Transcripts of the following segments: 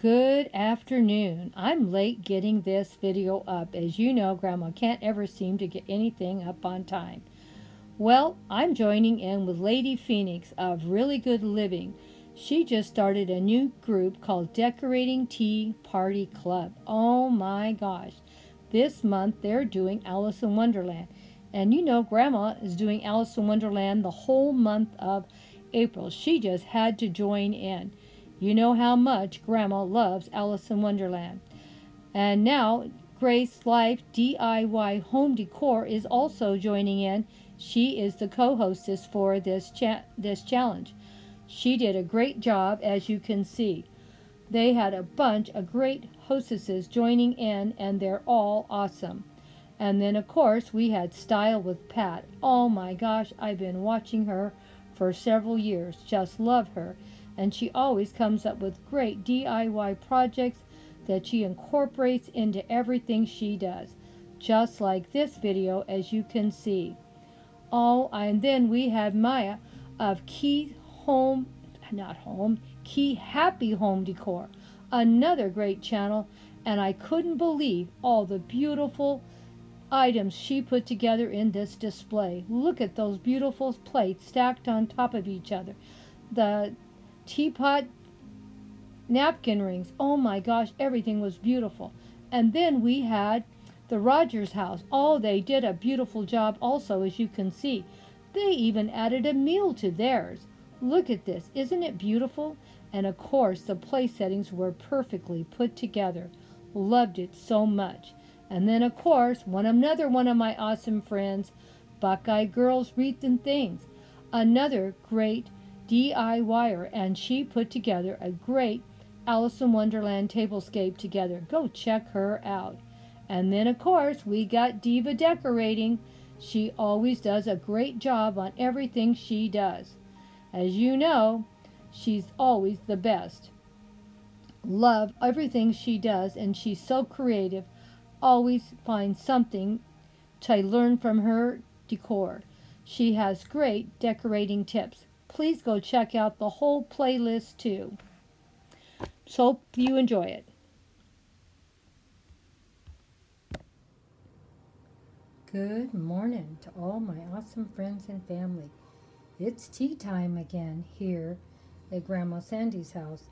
Good afternoon. I'm late getting this video up. As you know, Grandma can't ever seem to get anything up on time. Well, I'm joining in with Lady Phoenix of Really Good Living. She just started a new group called Decorating Tea Party Club. Oh my gosh. This month they're doing Alice in Wonderland. And you know, Grandma is doing Alice in Wonderland the whole month of April. She just had to join in. You know how much Grandma loves Alice in Wonderland. And now Grace Life DIY Home Decor is also joining in. She is the co-hostess for this challenge. She did a great job, as you can see. They had a bunch of great hostesses joining in, and they're all awesome. And then, of course, we had Style with Pat. Oh my gosh, I've been watching her for several years. Just love her. And she always comes up with great DIY projects that she incorporates into everything she does. Just like this video, as you can see. Oh, and then we have Maya of Key Happy Home Decor. Another great channel, and I couldn't believe all the beautiful items she put together in this display. Look at those beautiful plates stacked on top of each other. The teapot napkin rings. Oh my gosh, everything was beautiful. And then we had the Rogers house. Oh, they did a beautiful job also, as you can see. They even added a meal to theirs. Look at this. Isn't it beautiful? And of course, the place settings were perfectly put together. Loved it so much. And then, of course, another one of my awesome friends, Buckeye Girls Wreath and Things. Another great DIYer, and she put together a great Alice in Wonderland tablescape together. Go check her out. And then, of course, we got Diva Decorating. She always does a great job on everything she does. As you know, she's always the best. Love everything she does, and she's so creative. Always find something to learn from her decor. She has great decorating tips. Please go check out the whole playlist too. So hope you enjoy it. Good morning to all my awesome friends and family. It's tea time again here at Grandma Sandy's house.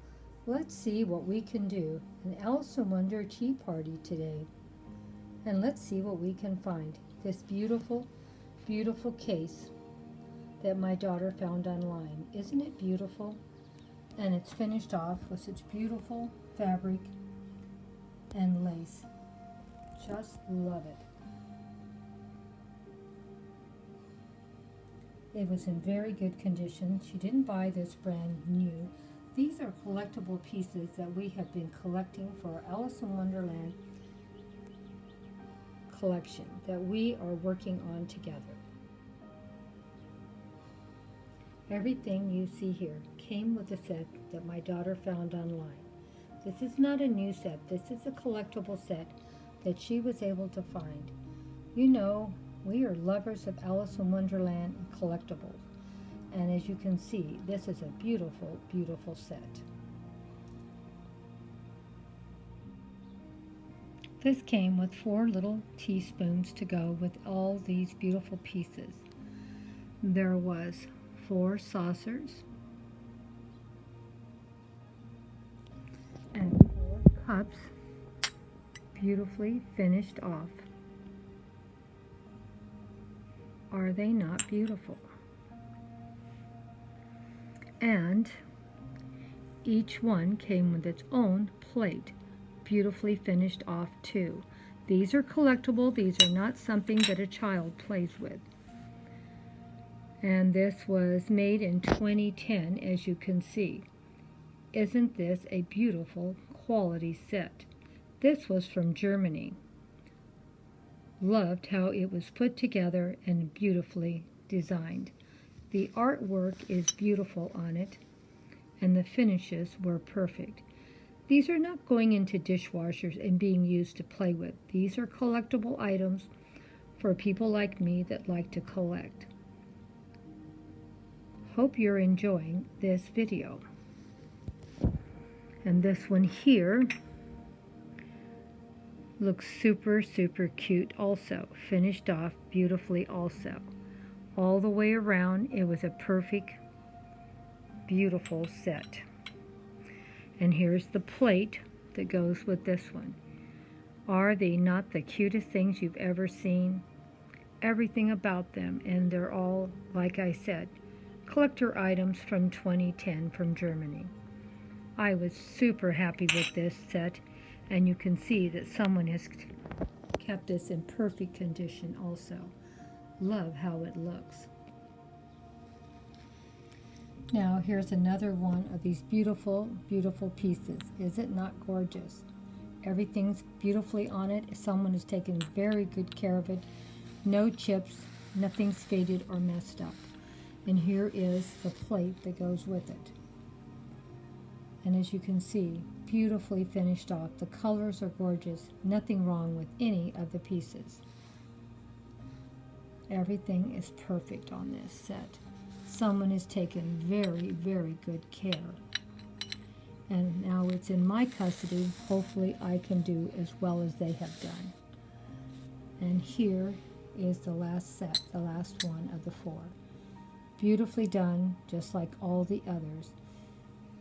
Let's see what we can do. An Alice in Wonder tea party today. And let's see what we can find. This beautiful, beautiful case that my daughter found online. Isn't it beautiful? And it's finished off with such beautiful fabric and lace. Just love it. It was in very good condition. She didn't buy this brand new. These are collectible pieces that we have been collecting for our Alice in Wonderland collection that we are working on together. Everything you see here came with a set that my daughter found online. This is not a new set. This is a collectible set that she was able to find. You know, we are lovers of Alice in Wonderland and collectibles. And as you can see, this is a beautiful, beautiful set. This came with 4 little teaspoons to go with all these beautiful pieces. There was 4 saucers and 4 cups, beautifully finished off. Are they not beautiful? And each one came with its own plate, beautifully finished off too. These are collectible. These are not something that a child plays with. And this was made in 2010, as you can see. Isn't this a beautiful quality set? This was from Germany. Loved how it was put together and beautifully designed. The artwork is beautiful on it, and the finishes were perfect. These are not going into dishwashers and being used to play with. These are collectible items for people like me that like to collect. Hope you're enjoying this video. And this one here looks super, super cute also. Finished off beautifully also. All the way around, it was a perfect, beautiful set. And here's the plate that goes with this one. Are they not the cutest things you've ever seen? Everything about them, and they're all, like I said, collector items from 2010 from Germany. I was super happy with this set, and you can see that someone has kept this in perfect condition also. Love how it looks. Now here's another one of these beautiful, beautiful pieces. Is it not gorgeous? Everything's beautifully on it. Someone has taken very good care of it. No chips, nothing's faded or messed up. And here is the plate that goes with it. And as you can see, beautifully finished off. The colors are gorgeous. Nothing wrong with any of the pieces. Everything is perfect on this set. Someone has taken very, very good care. And now it's in my custody. Hopefully I can do as well as they have done. And here is the last set, the last one of the 4. Beautifully done, just like all the others.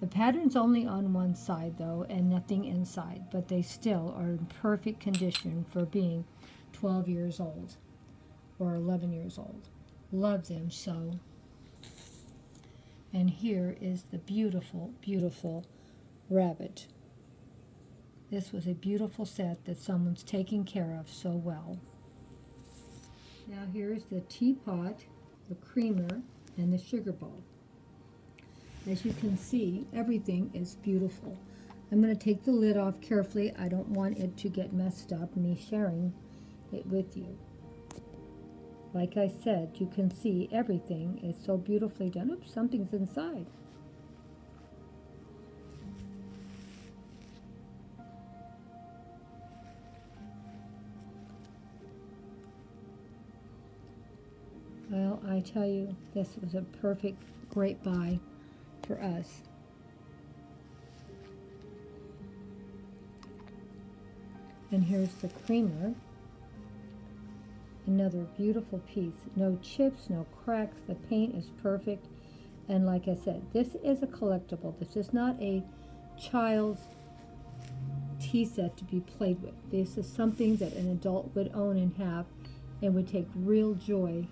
The pattern's only on one side though, and nothing inside, but they still are in perfect condition for being 12 years old or 11 years old. Love them so. And here is the beautiful, beautiful rabbit. This was a beautiful set that someone's taking care of so well. Now here's the teapot, the creamer, and the sugar bowl. As you can see, everything is beautiful. I'm going to take the lid off carefully. I don't want it to get messed up, me sharing it with you. Like I said, you can see everything is so beautifully done. Oops, something's inside. Well, I tell you, this was a perfect, great buy for us. And here's the creamer. Another beautiful piece. No chips, no cracks. The paint is perfect. And like I said, this is a collectible. This is not a child's tea set to be played with. This is something that an adult would own and have and would take real joy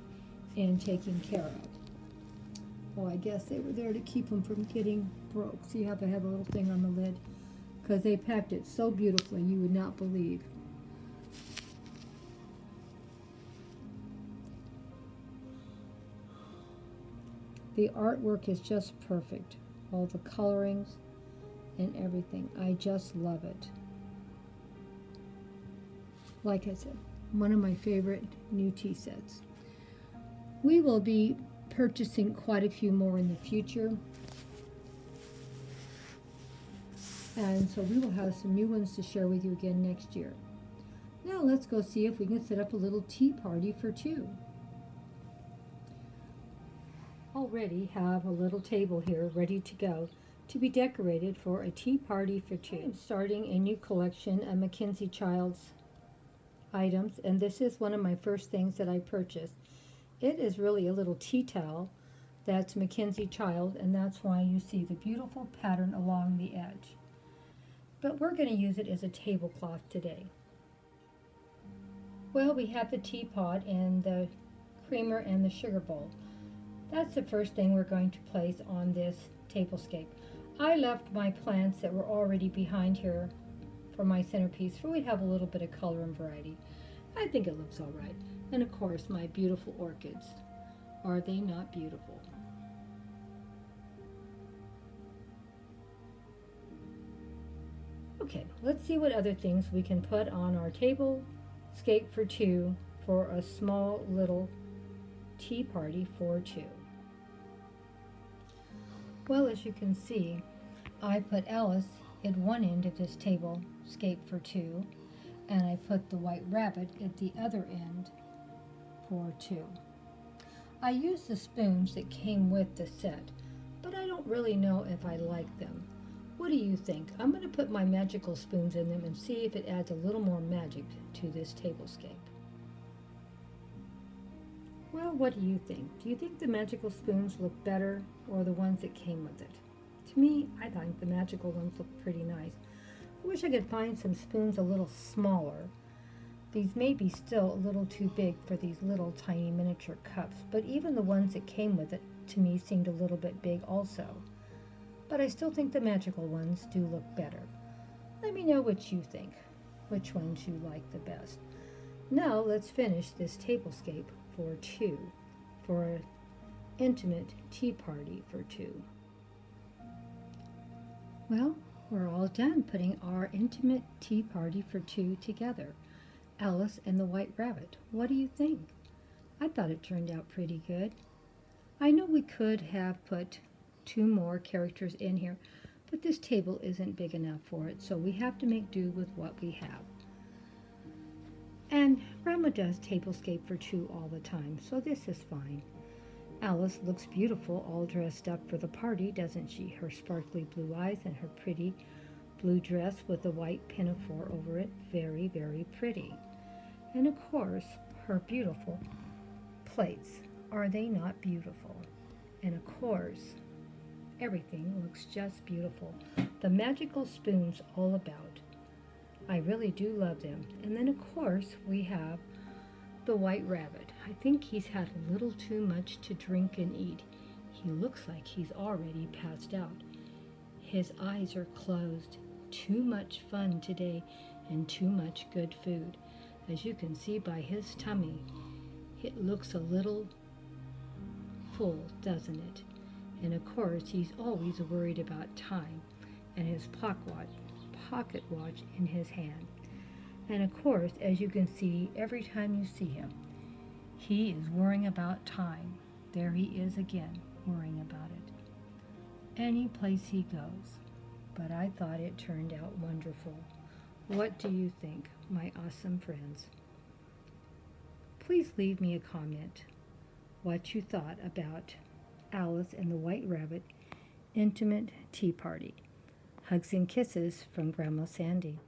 in taking care of. Well, I guess they were there to keep them from getting broke. See how they have a little thing on the lid? Because they packed it so beautifully you would not believe. The artwork is just perfect. All the colorings and everything. I just love it. Like I said, one of my favorite new tea sets. We will be purchasing quite a few more in the future. And so we will have some new ones to share with you again next year. Now let's go see if we can set up a little tea party for 2. Already have a little table here ready to go to be decorated for a tea party for 2. I'm starting a new collection of Mackenzie Child's items, and this is one of my first things that I purchased. It is really a little tea towel that's Mackenzie Child, and that's why you see the beautiful pattern along the edge. But we're going to use it as a tablecloth today. Well, we have the teapot and the creamer and the sugar bowl. That's the first thing we're going to place on this tablescape. I left my plants that were already behind here for my centerpiece, for we have a little bit of color and variety. I think it looks all right. And of course, my beautiful orchids. Are they not beautiful? Okay, let's see what other things we can put on our tablescape for 2 for a small little tea party for 2. Well, as you can see, I put Alice at one end of this tablescape for 2, and I put the white rabbit at the other end for 2. I used the spoons that came with the set, but I don't really know if I like them. What do you think? I'm going to put my magical spoons in them and see if it adds a little more magic to this tablescape. Well, what do you think? Do you think the magical spoons look better or the ones that came with it? To me, I think the magical ones look pretty nice. I wish I could find some spoons a little smaller. These may be still a little too big for these little tiny miniature cups, but even the ones that came with it to me seemed a little bit big also. But I still think the magical ones do look better. Let me know what you think, which ones you like the best. Now let's finish this tablescape for two, for an intimate tea party for two. Well, we're all done putting our intimate tea party for two together. Alice and the White Rabbit. What do you think? I thought it turned out pretty good. I know we could have put two more characters in here, but this table isn't big enough for it, so we have to make do with what we have. And Grandma does tablescape for two all the time, so this is fine. Alice looks beautiful all dressed up for the party, doesn't she? Her sparkly blue eyes and her pretty blue dress with the white pinafore over it. Very, very pretty. And of course, her beautiful plates. Are they not beautiful? And of course, everything looks just beautiful. The magical spoons all about. I really do love them. And then of course, we have the White Rabbit. I think he's had a little too much to drink and eat. He looks like he's already passed out. His eyes are closed. Too much fun today and too much good food. As you can see by his tummy, it looks a little full, doesn't it? And of course, he's always worried about time and his pocket watch in his hand. And of course, as you can see, every time you see him, he is worrying about time. There he is again, worrying about it. Any place he goes. But I thought it turned out wonderful. What do you think, my awesome friends? Please leave me a comment what you thought about Alice and the White Rabbit Intimate Tea Party. Hugs and kisses from Grandma Sandy.